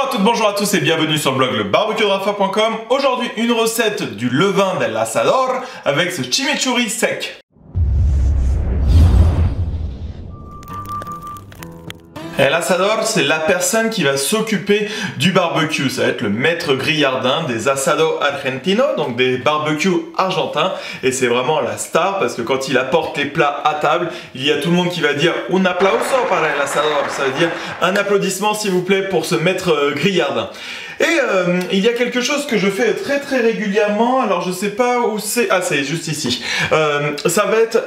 Bonjour à toutes, bonjour à tous et bienvenue sur le blog lebarbecuerafa.com. Aujourd'hui, une recette du levain del asador avec ce chimichurri sec. El asador, c'est la personne qui va s'occuper du barbecue. Ça va être le maître grillardin des asados argentinos, donc des barbecues argentins. Et c'est vraiment la star parce que quand il apporte les plats à table, il y a tout le monde qui va dire un applauso para el asador. Ça veut dire un applaudissement s'il vous plaît pour ce maître grillardin. Et il y a quelque chose que je fais très régulièrement. Alors je sais pas où c'est. Ah, c'est juste ici. Ça va être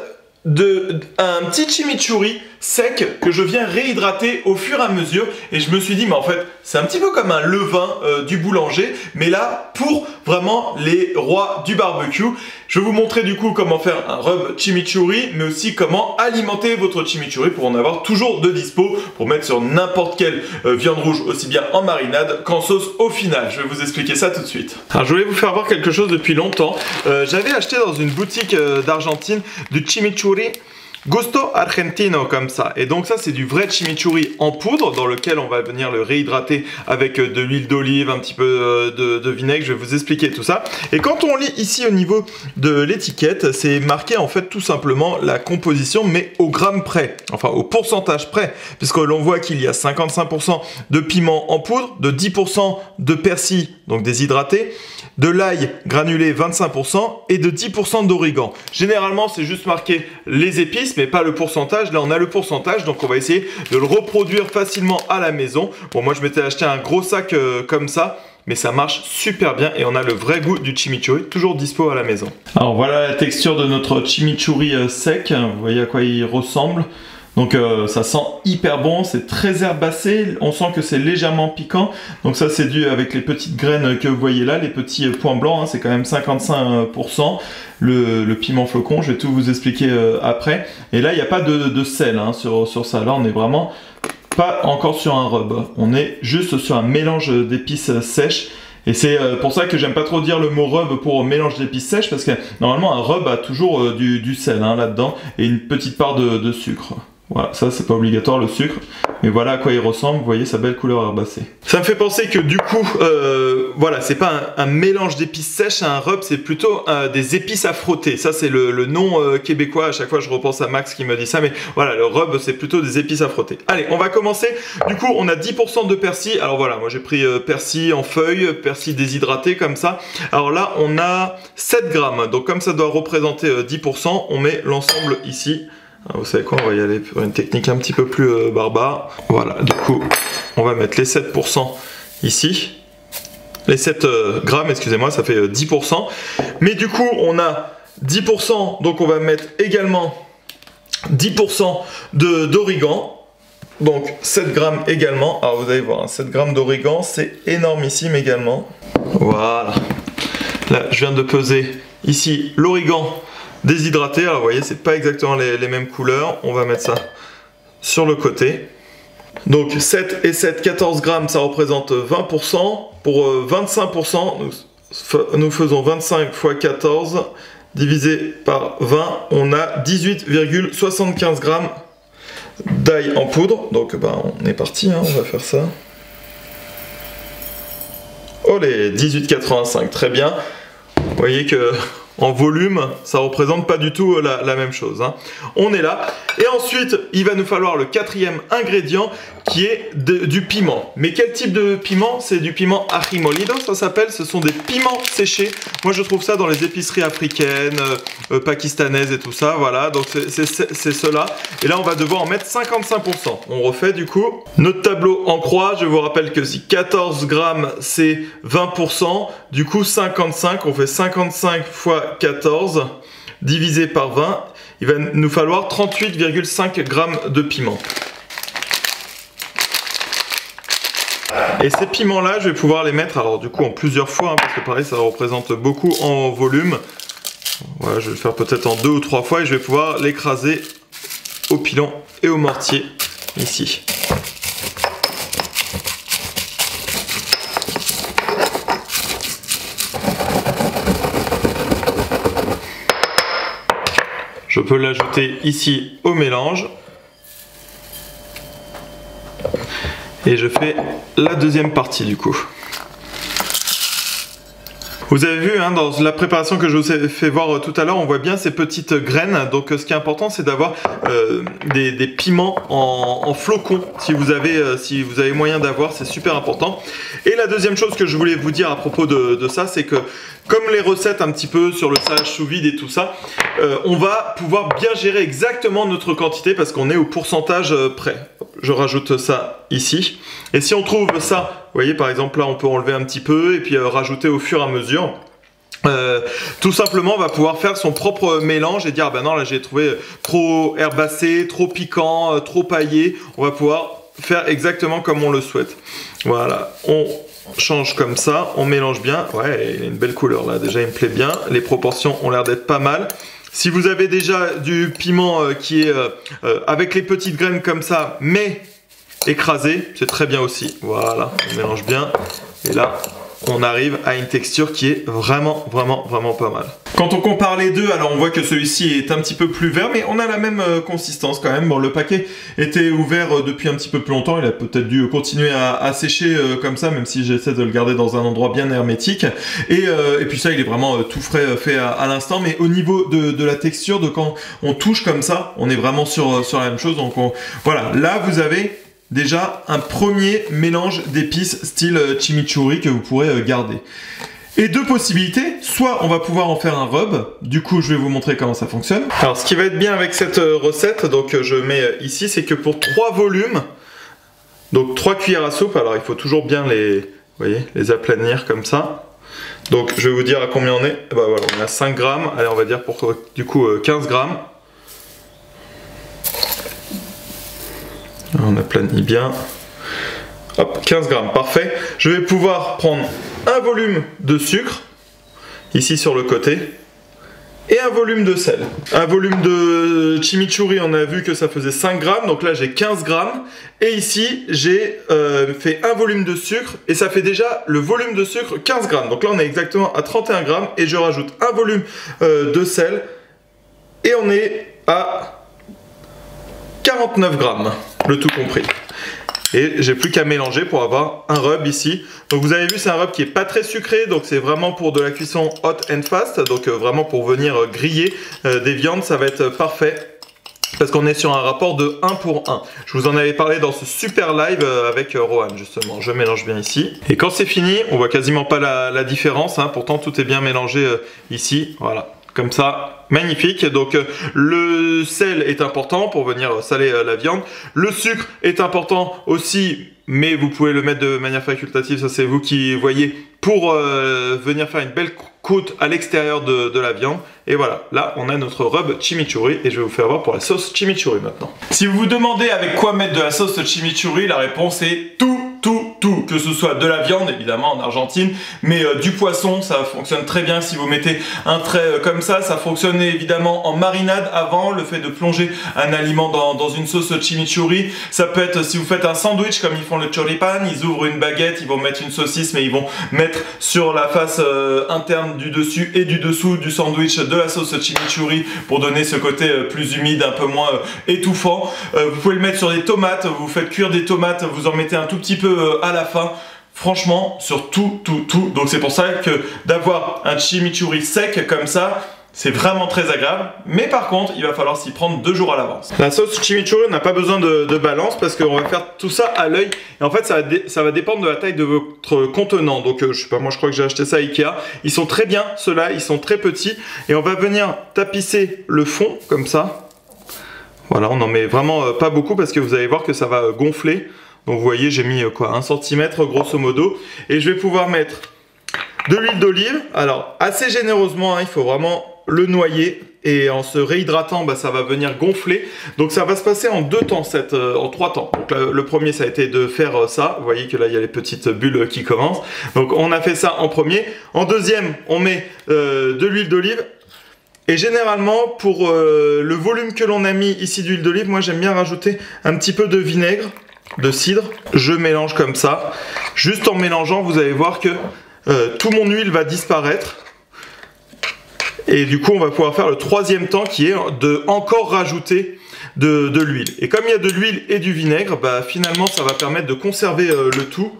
un petit chimichurri sec que je viens réhydrater au fur et à mesure, et je me suis dit mais en fait c'est un petit peu comme un levain du boulanger, mais là pour vraiment les rois du barbecue. Je vais vous montrer du coup comment faire un rub chimichurri, mais aussi comment alimenter votre chimichurri pour en avoir toujours de dispo pour mettre sur n'importe quelle viande rouge, aussi bien en marinade qu'en sauce au final. Je vais vous expliquer ça tout de suite. Alors je voulais vous faire voir quelque chose depuis longtemps. J'avais acheté dans une boutique d'Argentine du chimichurri Gusto Argentino comme ça, et donc ça c'est du vrai chimichurri en poudre dans lequel on va venir le réhydrater avec de l'huile d'olive, un petit peu de vinaigre. Je vais vous expliquer tout ça. Et quand on lit ici au niveau de l'étiquette, c'est marqué en fait tout simplement la composition, mais au gramme près, enfin au pourcentage près, puisque l'on voit qu'il y a 55% de piment en poudre, de 10% de persil, donc déshydraté, de l'ail granulé 25% et de 10% d'origan. Généralement c'est juste marqué les épices mais pas le pourcentage. Là on a le pourcentage, donc on va essayer de le reproduire facilement à la maison. Bon, moi je m'étais acheté un gros sac comme ça, mais ça marche super bien et on a le vrai goût du chimichurri toujours dispo à la maison. Alors voilà la texture de notre chimichurri sec, vous voyez à quoi il ressemble. Donc ça sent hyper bon, c'est très herbacé, on sent que c'est légèrement piquant. Donc ça c'est dû avec les petites graines que vous voyez là, les petits points blancs, hein, c'est quand même 55%. Le piment flocon, je vais tout vous expliquer après. Et là il n'y a pas de sel hein, sur ça, là on est vraiment pas encore sur un rub. On est juste sur un mélange d'épices sèches. Et c'est pour ça que j'aime pas trop dire le mot rub pour mélange d'épices sèches, parce que normalement un rub a toujours du sel hein, là-dedans et une petite part de sucre. Voilà, ça c'est pas obligatoire le sucre, mais voilà à quoi il ressemble, vous voyez sa belle couleur herbacée. Ça me fait penser que du coup, voilà, c'est pas un mélange d'épices sèches, un rub, c'est plutôt des épices à frotter. Ça c'est le nom québécois, à chaque fois je repense à Max qui me dit ça, mais voilà, le rub c'est plutôt des épices à frotter. Allez, on va commencer. Du coup, on a 10% de persil. Alors voilà, moi j'ai pris persil en feuilles, persil déshydraté comme ça. Alors là, on a 7 grammes, donc comme ça doit représenter 10%, on met l'ensemble ici. Vous savez quoi, on va y aller pour une technique un petit peu plus barbare. Voilà, du coup, on va mettre les 7% ici. Les 7 grammes, excusez-moi, ça fait 10%. Mais du coup, on a 10%, donc on va mettre également 10% d'origan. Donc 7 grammes également. Alors vous allez voir, hein, 7 grammes d'origan, c'est énormissime également. Voilà. Là, je viens de peser ici l'origan déshydraté. Alors vous voyez, c'est pas exactement les mêmes couleurs. On va mettre ça sur le côté. Donc 7 et 7, 14 grammes, ça représente 20%. Pour 25%, nous faisons 25 fois 14 divisé par 20. On a 18,75 grammes d'ail en poudre. Donc on est parti, hein, on va faire ça. Oh les 18,85, très bien. Vous voyez que en volume, ça représente pas du tout la même chose. Hein. On est là. Et ensuite, il va nous falloir le quatrième ingrédient qui est du piment. Mais quel type de piment? C'est du piment ají molido, ça s'appelle. Ce sont des piments séchés. Moi, je trouve ça dans les épiceries africaines, pakistanaises et tout ça. Voilà, donc c'est cela. Et là, on va devoir en mettre 55%. On refait du coup. Notre tableau en croix, je vous rappelle que si 14 grammes, c'est 20%. Du coup, 55, on fait 55 fois 14 divisé par 20, il va nous falloir 38,5 grammes de piment. Et ces piments là, je vais pouvoir les mettre alors du coup en plusieurs fois, hein, parce que pareil ça représente beaucoup en volume. Voilà, je vais le faire peut-être en 2 ou 3 fois et je vais pouvoir l'écraser au pilon et au mortier ici. Je peux l'ajouter ici au mélange. Et je fais la deuxième partie du coup. Vous avez vu, hein, dans la préparation que je vous ai fait voir tout à l'heure, on voit bien ces petites graines. Donc ce qui est important, c'est d'avoir des piments en flocons. Si vous avez moyen d'avoir, c'est super important. Et la deuxième chose que je voulais vous dire à propos de ça, c'est que comme les recettes un petit peu sur le salage sous vide et tout ça, on va pouvoir bien gérer exactement notre quantité parce qu'on est au pourcentage près. Je rajoute ça ici. Et si on trouve ça, vous voyez par exemple là on peut enlever un petit peu et puis rajouter au fur et à mesure. Tout simplement on va pouvoir faire son propre mélange et dire ah ben non là j'ai trouvé trop herbacé, trop piquant, trop paillé. On va pouvoir faire exactement comme on le souhaite. Voilà, on change comme ça, on mélange bien. Ouais, il a une belle couleur là, déjà il me plaît bien. Les proportions ont l'air d'être pas mal. Si vous avez déjà du piment qui est avec les petites graines comme ça, mais écrasé, c'est très bien aussi. Voilà, on mélange bien. Et là, on arrive à une texture qui est vraiment pas mal. Quand on compare les deux, alors on voit que celui-ci est un petit peu plus vert, mais on a la même consistance quand même. Bon, le paquet était ouvert depuis un petit peu plus longtemps, il a peut-être dû continuer à sécher comme ça, même si j'essaie de le garder dans un endroit bien hermétique. Et puis ça, il est vraiment tout frais fait à l'instant, mais au niveau de la texture, de quand on touche comme ça, on est vraiment sur la même chose. Donc voilà, là vous avez déjà un premier mélange d'épices style chimichurri que vous pourrez garder. Et deux possibilités, soit on va pouvoir en faire un rub, du coup je vais vous montrer comment ça fonctionne. Alors ce qui va être bien avec cette recette, donc je mets ici, c'est que pour 3 volumes, donc 3 cuillères à soupe, alors il faut toujours bien les aplanir comme ça. Donc je vais vous dire à combien on est. Bah voilà, on est à 5 grammes, allez on va dire pour du coup 15 grammes. On aplanit bien. Hop, 15 grammes, parfait. Je vais pouvoir prendre un volume de sucre, ici sur le côté, et un volume de sel. Un volume de chimichurri, on a vu que ça faisait 5 grammes, donc là j'ai 15 grammes. Et ici, j'ai fait un volume de sucre, et ça fait déjà le volume de sucre 15 grammes. Donc là on est exactement à 31 grammes, et je rajoute un volume de sel, et on est à 49 grammes, le tout compris. Et j'ai plus qu'à mélanger pour avoir un rub ici. Donc vous avez vu, c'est un rub qui est pas très sucré, donc c'est vraiment pour de la cuisson hot and fast, donc vraiment pour venir griller des viandes, ça va être parfait. Parce qu'on est sur un rapport de 1 pour 1. Je vous en avais parlé dans ce super live avec Rohan justement. Je mélange bien ici. Et quand c'est fini, on voit quasiment pas la différence, hein. Pourtant tout est bien mélangé ici, voilà. Comme ça, magnifique. Donc le sel est important pour venir saler la viande. Le sucre est important aussi, mais vous pouvez le mettre de manière facultative, ça c'est vous qui voyez, pour venir faire une belle côte à l'extérieur de la viande. Et voilà, là on a notre rub chimichurri et je vais vous faire voir pour la sauce chimichurri maintenant. Si vous vous demandez avec quoi mettre de la sauce chimichurri, la réponse est tout. Que ce soit de la viande, évidemment en Argentine, mais du poisson, ça fonctionne très bien si vous mettez un trait comme ça. Ça fonctionne évidemment en marinade avant, le fait de plonger un aliment dans une sauce chimichurri. Ça peut être si vous faites un sandwich comme ils font le choripan, ils ouvrent une baguette, ils vont mettre une saucisse, mais ils vont mettre sur la face interne du dessus et du dessous du sandwich de la sauce chimichurri pour donner ce côté plus humide, un peu moins étouffant. Vous pouvez le mettre sur des tomates, vous faites cuire des tomates, vous en mettez un tout petit peu à la fin. Franchement, sur tout. Donc c'est pour ça que d'avoir un chimichurri sec comme ça, c'est vraiment très agréable. Mais par contre, il va falloir s'y prendre 2 jours à l'avance. La sauce chimichurri n'a pas besoin de balance parce qu'on va faire tout ça à l'œil. Et en fait, ça va dépendre de la taille de votre contenant. Donc je sais pas, moi je crois que j'ai acheté ça à Ikea. Ils sont très bien, ceux-là, ils sont très petits. Et on va venir tapisser le fond comme ça. Voilà, on n'en met vraiment pas beaucoup parce que vous allez voir que ça va gonfler. Donc vous voyez, j'ai mis quoi, 1 cm grosso modo. Et je vais pouvoir mettre de l'huile d'olive. Alors assez généreusement, hein, il faut vraiment le noyer. Et en se réhydratant, bah, ça va venir gonfler. Donc ça va se passer en 2 temps, en 3 temps. Donc le premier, ça a été de faire ça. Vous voyez que là, il y a les petites bulles qui commencent. Donc on a fait ça en premier. En deuxième, on met de l'huile d'olive. Et généralement, pour le volume que l'on a mis ici d'huile d'olive, moi j'aime bien rajouter un petit peu de vinaigre, de cidre. Je mélange comme ça. Juste en mélangeant, vous allez voir que tout mon huile va disparaître. Et du coup, on va pouvoir faire le 3e temps qui est de encore rajouter de l'huile. Et comme il y a de l'huile et du vinaigre, bah, finalement ça va permettre de conserver le tout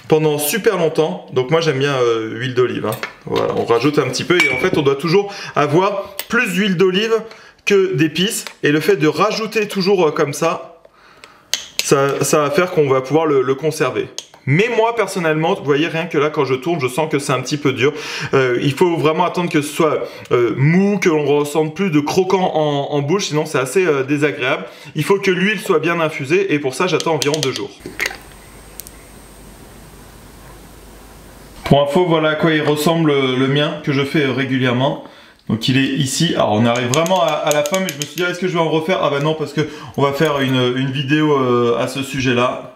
pendant super longtemps. Donc moi j'aime bien huile d'olive. Hein. Voilà, on rajoute un petit peu et en fait on doit toujours avoir plus d'huile d'olive que d'épices. Et le fait de rajouter toujours comme ça va faire qu'on va pouvoir le conserver. Mais moi personnellement, vous voyez, rien que là quand je tourne, je sens que c'est un petit peu dur. Il faut vraiment attendre que ce soit mou, que l'on ressente plus de croquant en bouche, sinon c'est assez désagréable. Il faut que l'huile soit bien infusée et pour ça j'attends environ 2 jours. Pour info, voilà à quoi il ressemble le mien que je fais régulièrement. Donc il est ici. Alors on arrive vraiment à la fin, mais je me suis dit est-ce que je vais en refaire? Ah bah non, parce que on va faire une vidéo à ce sujet-là.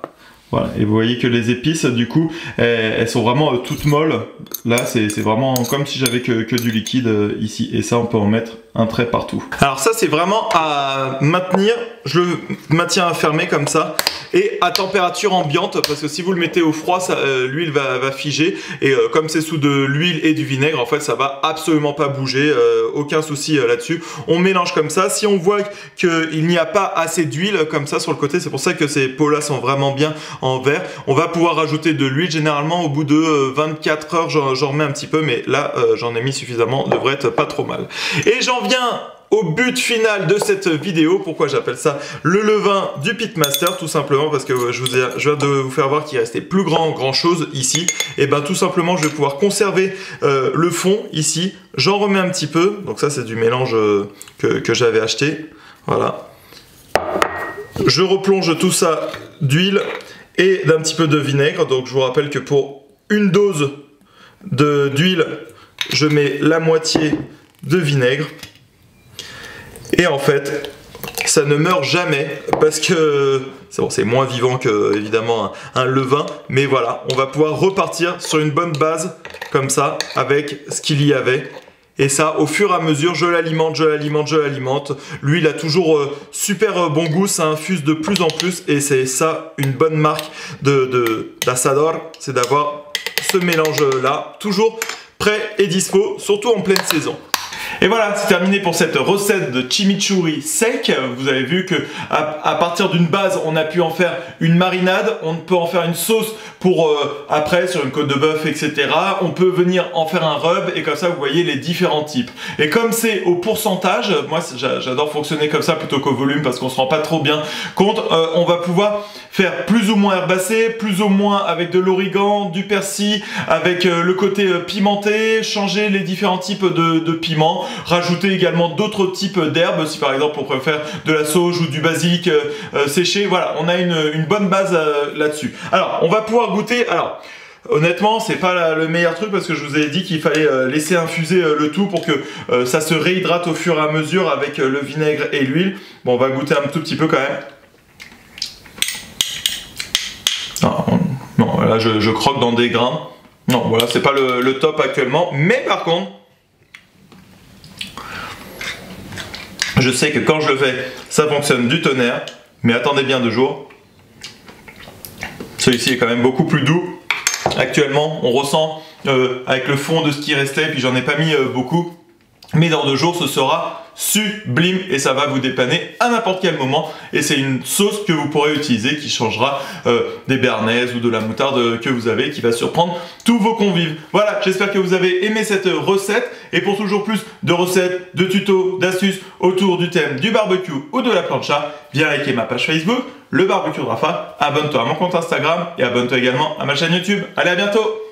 Voilà, et vous voyez que les épices, du coup, elles sont vraiment toutes molles. Là, c'est vraiment comme si j'avais que du liquide ici. Et ça, on peut en mettre un trait partout. Alors ça, c'est vraiment à maintenir. Je le maintiens fermé comme ça. Et à température ambiante, parce que si vous le mettez au froid, l'huile va figer. Et comme c'est sous de l'huile et du vinaigre, en fait, ça va absolument pas bouger. Aucun souci là-dessus. On mélange comme ça. Si on voit qu'il n'y a pas assez d'huile comme ça sur le côté, c'est pour ça que ces pots-là sont vraiment bien en verre. On va pouvoir rajouter de l'huile. Généralement, au bout de 24 heures, j'en remets un petit peu. Mais là, j'en ai mis suffisamment. Devrait être pas trop mal. Et j'en viens au but final de cette vidéo. Pourquoi j'appelle ça le levain du Pitmaster? Tout simplement parce que je viens de vous faire voir qu'il restait plus grand chose ici. Et ben tout simplement, je vais pouvoir conserver le fond ici. J'en remets un petit peu. Donc ça, c'est du mélange que j'avais acheté. Voilà. Je replonge tout ça d'huile et d'un petit peu de vinaigre. Donc je vous rappelle que pour une dose d'huile, je mets la moitié de vinaigre. Et en fait, ça ne meurt jamais parce que c'est moins vivant que évidemment un levain. Mais voilà, on va pouvoir repartir sur une bonne base comme ça avec ce qu'il y avait. Et ça, au fur et à mesure, je l'alimente. L'huile a toujours super bon goût, ça infuse de plus en plus. Et c'est ça, une bonne marque d'Asador, c'est d'avoir ce mélange-là, toujours prêt et dispo, surtout en pleine saison. Et voilà, c'est terminé pour cette recette de chimichurri sec. Vous avez vu que à partir d'une base, on a pu en faire une marinade, on peut en faire une sauce pour après sur une côte de bœuf, etc. On peut venir en faire un rub et comme ça vous voyez les différents types. Et comme c'est au pourcentage, moi j'adore fonctionner comme ça plutôt qu'au volume parce qu'on se rend pas trop bien compte. On va pouvoir faire plus ou moins herbacé, plus ou moins avec de l'origan, du persil, avec le côté pimenté, changer les différents types de piments. Rajouter également d'autres types d'herbes, si par exemple on préfère de la sauge ou du basilic séché. Voilà, on a une bonne base là-dessus. Alors, on va pouvoir goûter. Alors, honnêtement, c'est pas le meilleur truc parce que je vous ai dit qu'il fallait laisser infuser le tout pour que ça se réhydrate au fur et à mesure avec le vinaigre et l'huile. Bon, on va goûter un tout petit peu quand même. Non, là je croque dans des grains. Non, voilà, c'est pas le top actuellement. Mais par contre, je sais que quand je le fais, ça fonctionne du tonnerre, mais attendez bien 2 jours. Celui-ci est quand même beaucoup plus doux. Actuellement, on ressent avec le fond de ce qui restait, puis j'en ai pas mis beaucoup. Mais dans 2 jours, ce sera sublime et ça va vous dépanner à n'importe quel moment. Et c'est une sauce que vous pourrez utiliser qui changera des béarnaises ou de la moutarde que vous avez, qui va surprendre tous vos convives. Voilà, j'espère que vous avez aimé cette recette. Et pour toujours plus de recettes, de tutos, d'astuces autour du thème du barbecue ou de la plancha, viens liker ma page Facebook, le barbecue de Rafa. Abonne-toi à mon compte Instagram et abonne-toi également à ma chaîne YouTube. Allez, à bientôt!